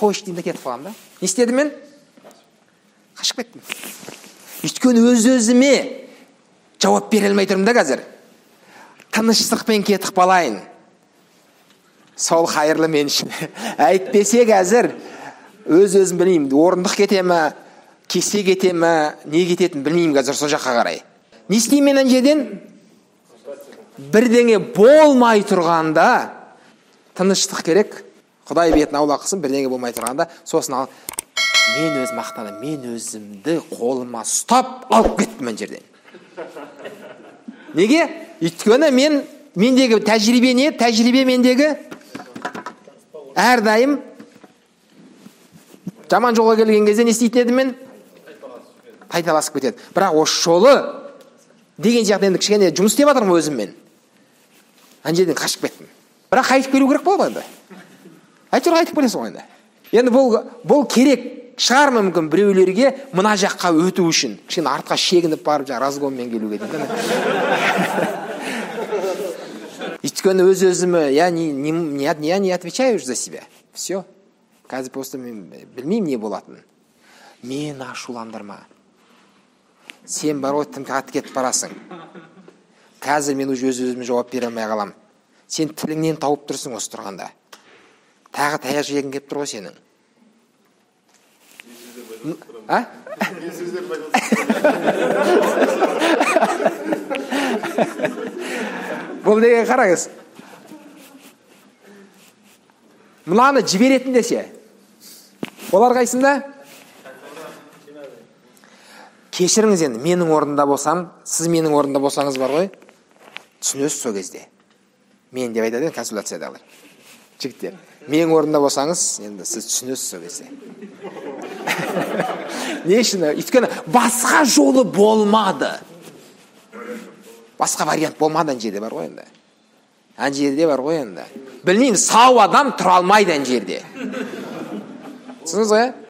қойшы деймін да кетіп қаламын да. Не істедім мен? Қашып кеттім. Өйткені өз-өзіме жауап бере алмай тұрмын да қазір. Тыныштықпен кетіп қалайын. Сол қайырлы мен үшін. Әйтпесе қазір өз-өзім білмеймін. Орындық кете ме, кесе кете ме, не кететінін білмеймін қазір сол жаққа қарай. Не істеймін мен жерден? Бірдеңе болмай тұрғанда тыныштық керек. Құдай бетін аулақ қылсын, бірдеңе болмай тұрғанда сосын ал мен өз мақтаным, мен өзімді қолыма ұстап алып кеттім мен жерден. Неге? Өйткені мендегі тәжірибе не? Тәжірибе мендегі әрдайым жаман жолға келген кезде не істейтін едім мен? Қайталасып кетеді. Бірақ осы жолы деген сияқты енді кішкене жұмыс істеп жатырмын өзіммен. Ана жерден қашып кеттім. Бірақ қайтып келу керек болады енді. Әйтеуір қайтып келесің ғой енді. Енді бұл керек шығар мүмкін біреулерге мына жаққа өту үшін. Кішкене артқа шегініп барып разгонмен келуге дейді. Өйткені өз-өзіме я не отвечаю за себя. Все. Қазір просто мен білмеймін не болатынын. Мен ашуландырма. Сен бар ғой тым қатты кетіп барасың. Қазір мен өз-өзіме жауап бере алмай қалам. Сен тіліңнен тауып тұрсың осы тұрғанда. Тағы таяқ жегің келіп тұр ғой сенің. А? Бұл деген қараңыз. Мынаны жіберетін десе. Олар қайсында? Кешіріңіз енді, менің орнында болсам, сіз менің орнында болсаңыз бар ғой, түсінесіз сол кезде. Мен деп айтады, консультациядағылар. Жігіттер, менің орнында болсаңыз, енді сіз түсінесіз сол кезде. Не үшін? Өйткені басқа жолы болмады. Басқа вариант болмады ана жерде бар ғой енді. Ана жерде бар ғой енді. Білмеймін, сау адам тұра алмайды ана жерде. Түсінесіз ғой?